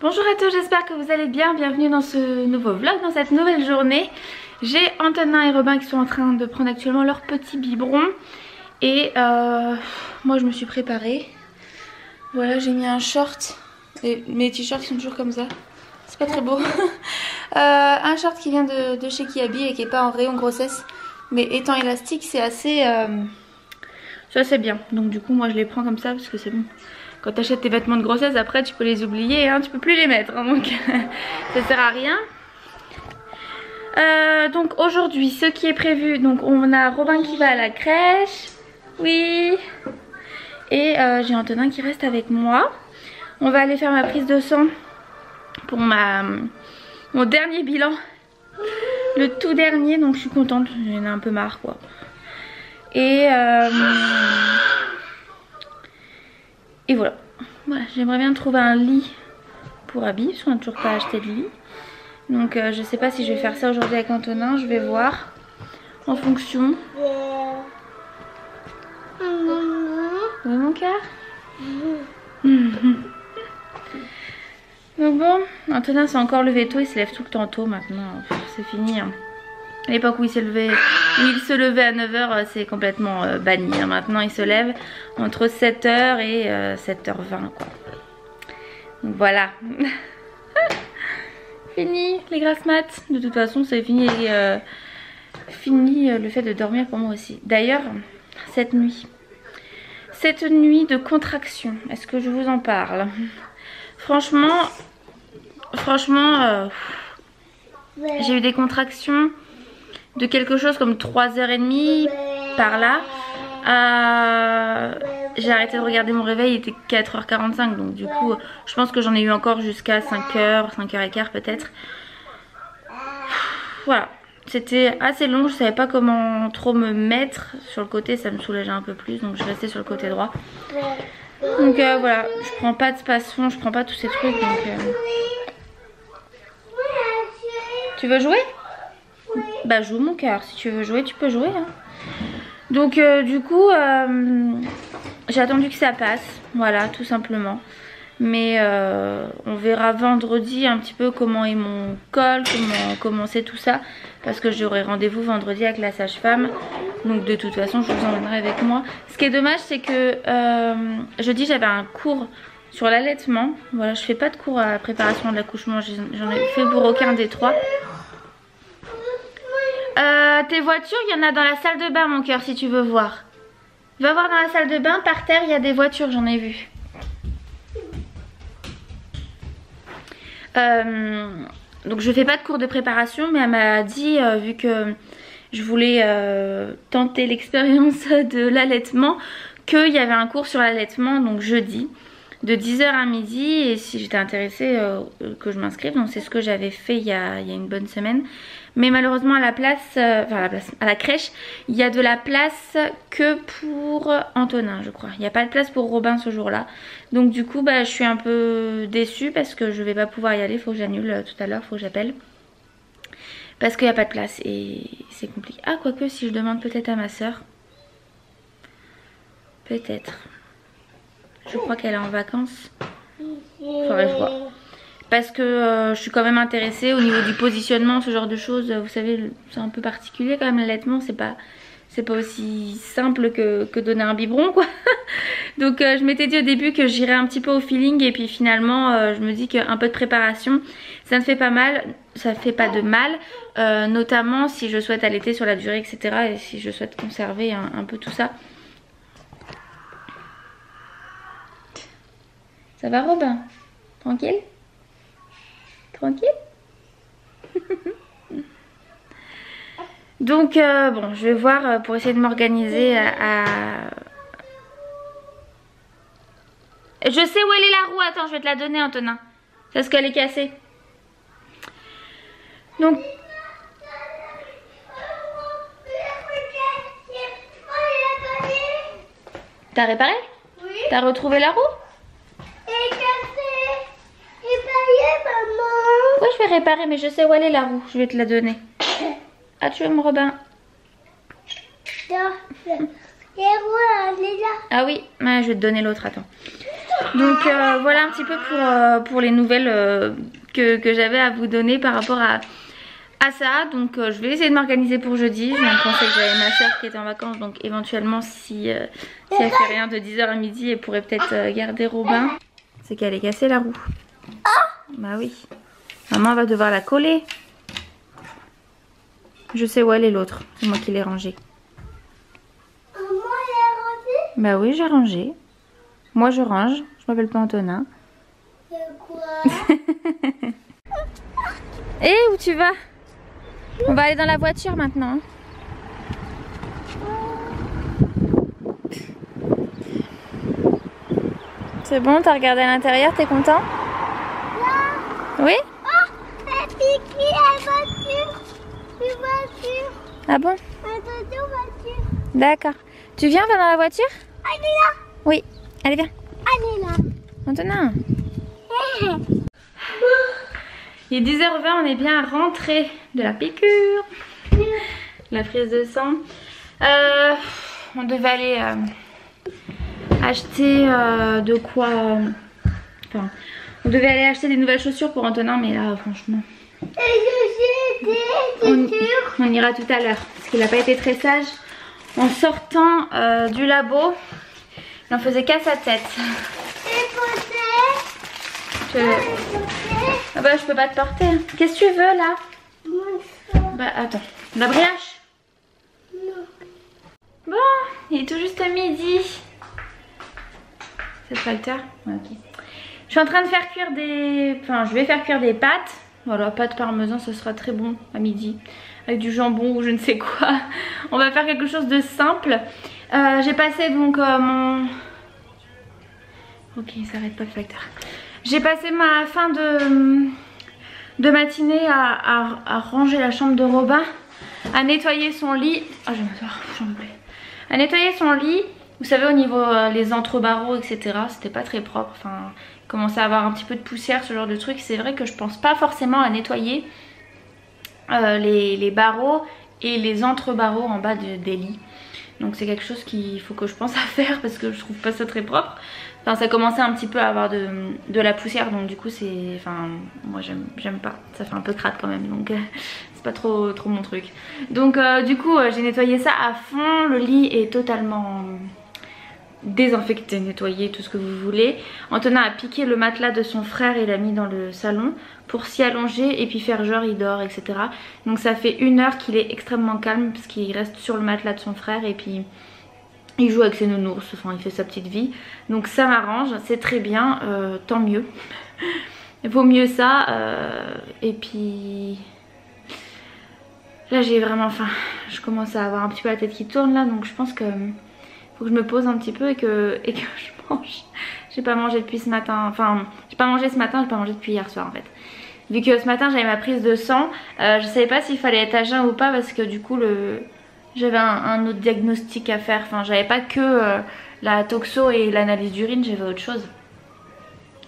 Bonjour à tous, j'espère que vous allez bien. Bienvenue dans ce nouveau vlog, dans cette nouvelle journée. J'ai Antonin et Robin qui sont en train de prendre actuellement leur petit biberon. Et moi je me suis préparée. Voilà, j'ai mis un short. Et mes t-shirts sont toujours comme ça. C'est pas très beau. Un short qui vient de chez Kiabi et qui est pas en rayon grossesse. Mais étant élastique, c'est assez bien. Donc du coup moi je les prends comme ça parce que c'est bon. Quand tu achètes tes vêtements de grossesse, après tu peux les oublier, hein, tu peux plus les mettre, hein, donc ça sert à rien. Donc aujourd'hui, ce qui est prévu, donc on a Robin qui va à la crèche, oui, et j'ai Antonin qui reste avec moi. On va aller faire ma prise de sang pour mon dernier bilan, le tout dernier, donc je suis contente, j'en ai un peu marre quoi. Et voilà, j'aimerais bien trouver un lit pour Abby, parce qu'on n'a toujours pas acheté de lit. Donc je sais pas si je vais faire ça aujourd'hui avec Antonin, je vais voir en fonction. Oui mon cœur. Donc bon, Antonin s'est encore levé tôt, il se lève tout le temps tôt maintenant, c'est fini hein. À l'époque où il se levait à 9h, c'est complètement banni. Hein. Maintenant, il se lève entre 7h et 7h20. Quoi. Donc voilà. Fini les grasses mat. De toute façon, c'est fini, fini le fait de dormir pour moi aussi. D'ailleurs, cette nuit de contraction, est-ce que je vous en parle? Franchement, j'ai eu des contractions de quelque chose comme 3h30 par là. J'ai arrêté de regarder mon réveil, il était 4h45, donc du coup je pense que j'en ai eu encore jusqu'à 5h, 5h15 peut-être. Voilà, c'était assez long, je savais pas comment trop me mettre sur le côté, ça me soulageait un peu plus, donc je restais sur le côté droit. Donc voilà, je prends pas de spasfon, je prends pas tous ces trucs, donc Tu veux jouer? Bah joue mon cœur, si tu veux jouer tu peux jouer hein. Donc du coup j'ai attendu que ça passe, voilà tout simplement. Mais on verra vendredi un petit peu comment est mon col, comment c'est tout ça. Parce que j'aurai rendez-vous vendredi avec la sage-femme. Donc de toute façon je vous emmènerai avec moi. Ce qui est dommage c'est que jeudi j'avais un cours sur l'allaitement. Voilà, je fais pas de cours à la préparation de l'accouchement, j'en ai fait pour aucun des trois. Tes voitures, il y en a dans la salle de bain mon cœur si tu veux voir. Va voir dans la salle de bain, par terre il y a des voitures, j'en ai vu. Donc je fais pas de cours de préparation, mais elle m'a dit, vu que je voulais tenter l'expérience de l'allaitement, qu'il y avait un cours sur l'allaitement, donc jeudi, de 10h à midi, et si j'étais intéressée que je m'inscrive. Donc c'est ce que j'avais fait il y a une bonne semaine. Mais malheureusement à la place, à la crèche, il y a de la place que pour Antonin je crois. Il n'y a pas de place pour Robin ce jour-là. Donc du coup je suis un peu déçue parce que je vais pas pouvoir y aller. Il faut que j'annule tout à l'heure, il faut que j'appelle. Parce qu'il n'y a pas de place et c'est compliqué. Ah quoique si je demande peut-être à ma soeur. Peut-être. Je crois qu'elle est en vacances. Faudrait que je vois. Parce que je suis quand même intéressée au niveau du positionnement, ce genre de choses. Vous savez, c'est un peu particulier quand même l'allaitement. C'est pas aussi simple que donner un biberon quoi. Donc je m'étais dit au début que j'irais un petit peu au feeling. Et puis finalement je me dis qu'un peu de préparation ça ne fait pas mal. Ça fait pas de mal. Notamment si je souhaite allaiter sur la durée etc. Et si je souhaite conserver un peu tout ça. Ça va Robin? Tranquille? Tranquille. Donc bon je vais voir pour essayer de m'organiser Je sais où elle est la roue, attends je vais te la donner Antonin. C'est parce qu'elle est cassée. Donc T'as réparé? Oui. T'as retrouvé la roue? Oui je vais réparer mais je sais où elle est la roue, je vais te la donner. Ah tu aimes Robin? Ah oui, je vais te donner l'autre, attends. Donc voilà un petit peu pour les nouvelles que j'avais à vous donner par rapport à ça. Donc je vais essayer de m'organiser pour jeudi. Je viens de penser que j'avais ma soeur qui était en vacances, donc éventuellement si elle fait rien de 10h à midi, elle pourrait peut-être garder Robin. C'est qu'elle est cassée la roue. Bah oui. Maman va devoir la coller. Je sais où elle est l'autre. C'est moi qui l'ai rangée. Maman, elle a rangé? Bah oui, j'ai rangé. Moi je range. Je m'appelle pas Antonin. Quoi? Eh, où tu vas? On va aller dans la voiture maintenant. C'est bon, t'as regardé à l'intérieur, t'es content? Oui? Oh, elle piqué la voiture. Une voiture. Ah bon? Attention, voiture. D'accord. Tu viens, on va dans la voiture? Elle est là. Oui. Allez, viens. Elle est là. Antonin. Il est 10h20, on est bien rentré de la piqûre. La prise de sang. On devait aller acheter de quoi... Enfin, on devait aller acheter des nouvelles chaussures pour Antonin, mais là, franchement... Et j'ai des chaussures. On ira tout à l'heure, parce qu'il n'a pas été très sage. En sortant du labo, il en faisait qu'à sa tête. Ah bah je peux pas te porter. Qu'est-ce que tu veux là? Bah attends. La brioche? Non. Bon, il est tout juste à midi. C'est facteur? Ouais, ok. Je suis en train de faire cuire des... Enfin, je vais faire cuire des pâtes. Voilà, pâtes parmesan, ce sera très bon à midi. Avec du jambon ou je ne sais quoi. On va faire quelque chose de simple. J'ai passé donc mon... Ok, il s'arrête pas le facteur. J'ai passé ma fin de matinée à ranger la chambre de Robin, à nettoyer son lit. Ah, je vais m'asseoir, j'en peux plus. À nettoyer son lit. Vous savez, au niveau les entre-barreaux, etc., c'était pas très propre. Enfin, il commençait à avoir un petit peu de poussière, ce genre de truc. C'est vrai que je pense pas forcément à nettoyer les barreaux et les entre-barreaux en bas des lits. Donc c'est quelque chose qu'il faut que je pense à faire parce que je trouve pas ça très propre. Enfin, ça commençait un petit peu à avoir de la poussière, donc du coup c'est... Enfin, moi j'aime pas, ça fait un peu crade quand même, donc c'est pas trop mon truc. Donc du coup j'ai nettoyé ça à fond, le lit est totalement désinfecté, nettoyé, tout ce que vous voulez. Antonin a piqué le matelas de son frère et l'a mis dans le salon pour s'y allonger et puis faire genre il dort, etc. Donc ça fait 1 heure qu'il est extrêmement calme parce qu'il reste sur le matelas de son frère et puis... il joue avec ses nounours, enfin il fait sa petite vie. Donc ça m'arrange, c'est très bien, tant mieux. Il vaut mieux ça. Et puis là j'ai vraiment faim. Je commence à avoir un petit peu la tête qui tourne là. Donc je pense que faut que je me pose un petit peu et que je mange. J'ai pas mangé depuis ce matin. Enfin j'ai pas mangé ce matin, j'ai pas mangé depuis hier soir en fait. Vu que ce matin j'avais ma prise de sang, je savais pas s'il fallait être à jeun ou pas parce que du coup j'avais un autre diagnostic à faire. Enfin j'avais pas que la toxo et l'analyse d'urine, j'avais autre chose.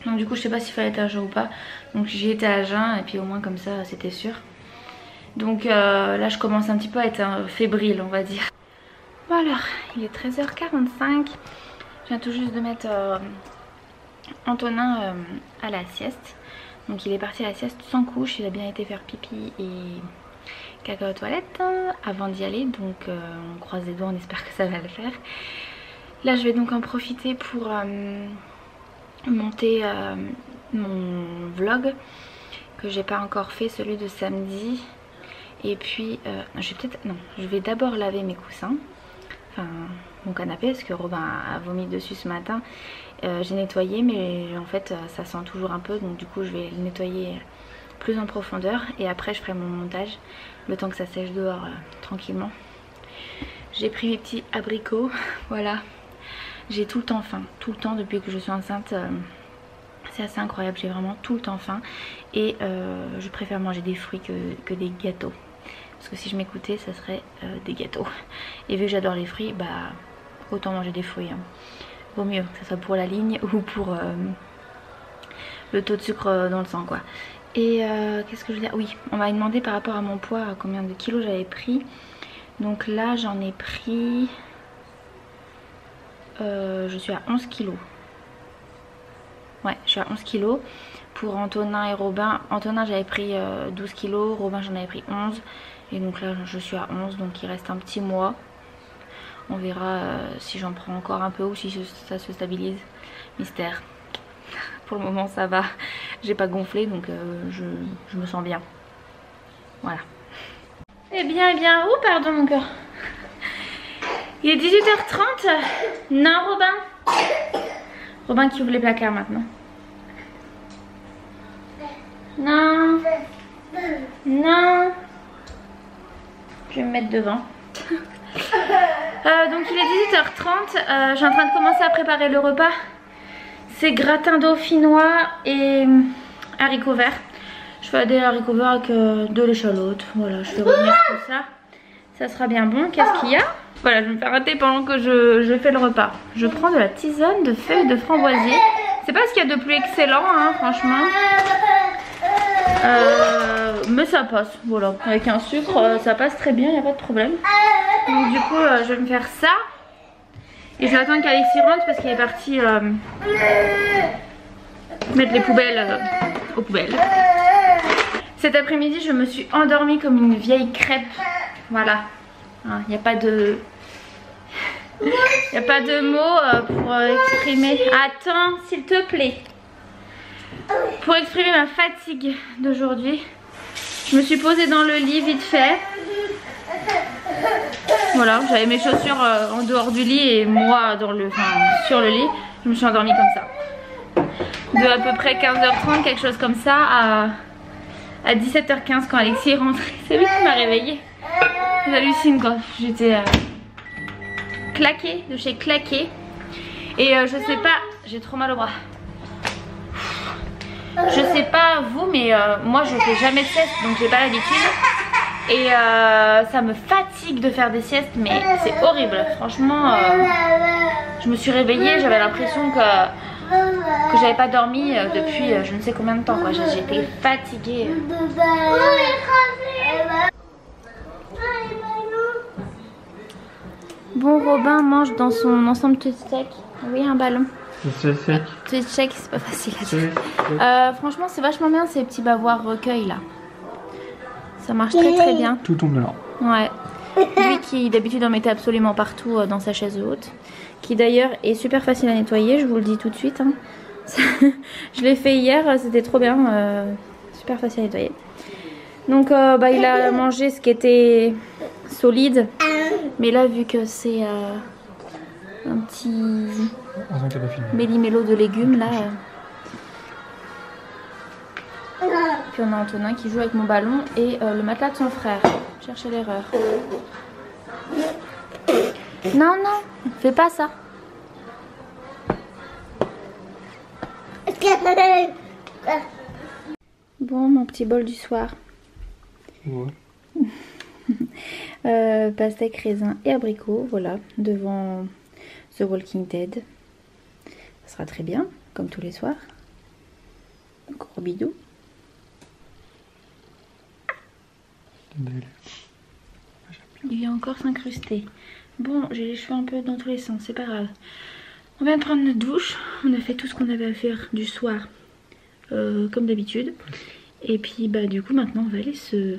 Donc du coup je sais pas s'il fallait être à jeun ou pas. Donc j'ai été à jeun et puis au moins comme ça c'était sûr. Donc là je commence un petit peu à être fébrile on va dire. Bon alors il est 13h45. Je viens tout juste de mettre Antonin à la sieste. Donc il est parti à la sieste sans couche, il a bien été faire pipi et caca aux toilettes avant d'y aller. Donc on croise les doigts, on espère que ça va le faire. Là je vais donc en profiter pour monter mon vlog que j'ai pas encore fait, celui de samedi. Et puis je vais d'abord laver mes coussins, enfin mon canapé parce que Robin a vomi dessus ce matin. J'ai nettoyé mais en fait ça sent toujours un peu, donc du coup je vais le nettoyer plus en profondeur et après je ferai mon montage le temps que ça sèche dehors tranquillement. J'ai pris mes petits abricots, voilà. J'ai tout le temps faim, tout le temps depuis que je suis enceinte. C'est assez incroyable, j'ai vraiment tout le temps faim. Et je préfère manger des fruits que des gâteaux. Parce que si je m'écoutais, ça serait des gâteaux. Et vu que j'adore les fruits, bah autant manger des fruits. Hein. Vaut mieux, que ce soit pour la ligne ou pour le taux de sucre dans le sang quoi. Et qu'est-ce que je veux dire? Oui, on m'a demandé par rapport à mon poids à combien de kilos j'avais pris. Donc là j'en ai pris... je suis à 11 kilos. Ouais, je suis à 11 kilos. Pour Antonin et Robin, Antonin j'avais pris 12 kilos, Robin j'en avais pris 11. Et donc là je suis à 11, donc il reste un petit mois. On verra si j'en prends encore un peu ou si ça se stabilise. Mystère. Pour le moment ça va, j'ai pas gonflé donc je me sens bien. Voilà. Eh bien, oh pardon mon cœur. Il est 18h30. Non Robin. Robin qui ouvre les placards maintenant. Non. Non. Je vais me mettre devant. Donc il est 18h30. Je suis en train de commencer à préparer le repas. C'est gratin dauphinois et haricots verts. Je fais des haricots verts avec de l'échalote. Voilà, je fais revenir tout ça. Ça sera bien bon. Qu'est-ce qu'il y a? Voilà, je vais me faire rater pendant que je fais le repas. Je prends de la tisane de feuilles de framboisier. C'est pas ce qu'il y a de plus excellent, hein, franchement. Mais ça passe, voilà. Avec un sucre, ça passe très bien, il n'y a pas de problème. Donc du coup, je vais me faire ça. Et je vais attendre qu'Alexis rentre parce qu'il est parti mettre les poubelles aux poubelles. Cet après-midi, je me suis endormie comme une vieille crêpe. Voilà. Il n'y a pas de... Il n'y a pas de mots pour exprimer... Attends, s'il te plaît. Pour exprimer ma fatigue d'aujourd'hui, je me suis posée dans le lit vite fait. Voilà, j'avais mes chaussures en dehors du lit et moi sur le lit. Je me suis endormie comme ça. De à peu près 15h30, quelque chose comme ça, à 17h15 quand Alexis est rentré. C'est lui qui m'a réveillée. J'hallucine quoi. J'étais claquée, de chez claquée. Et je sais pas, j'ai trop mal au bras. Je sais pas vous, mais moi je fais jamais de sieste, donc j'ai pas l'habitude. Et ça me fatigue de faire des siestes, mais c'est horrible. Franchement, je me suis réveillée, j'avais l'impression que j'avais pas dormi depuis je ne sais combien de temps. J'étais fatiguée. Bon, Robin mange dans son ensemble tout sec. Oui, un ballon. C'est sec. Tout sec, c'est pas facile à dire. Franchement, c'est vachement bien ces petits bavoirs recueils là. Ça marche très bien. Tout tombe dedans. Ouais. Lui qui d'habitude en mettait absolument partout dans sa chaise haute. Qui d'ailleurs est super facile à nettoyer, je vous le dis tout de suite. Hein. Je l'ai fait hier, c'était trop bien. Super facile à nettoyer. Donc il a mangé ce qui était solide. Mais là vu que c'est un petit méli-mélo de légumes là. Puis on a Antonin qui joue avec mon ballon et le matelas de son frère. Cherchez l'erreur. Non, non, fais pas ça. Bon, mon petit bol du soir. Ouais. Pastèque, raisin et abricot, voilà, devant The Walking Dead. Ça sera très bien, comme tous les soirs. Gros bidou. Il y a encore s'incruster. Bon, j'ai les cheveux un peu dans tous les sens, c'est pas grave. On vient de prendre notre douche. On a fait tout ce qu'on avait à faire du soir, comme d'habitude. Et puis du coup maintenant on va aller se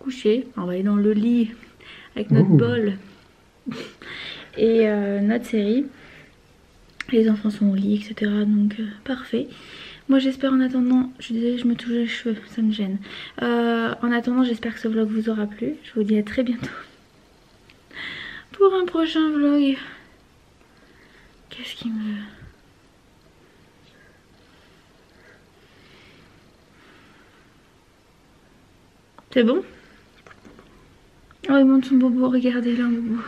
coucher. On va aller dans le lit avec notre bol et notre série. Les enfants sont au lit, etc. Donc parfait. Moi j'espère en attendant, je suis désolée je me touche les cheveux, ça me gêne. En attendant j'espère que ce vlog vous aura plu. Je vous dis à très bientôt pour un prochain vlog. Qu'est-ce qui me... C'est bon? Oh il monte son bobo, regardez là un bobo.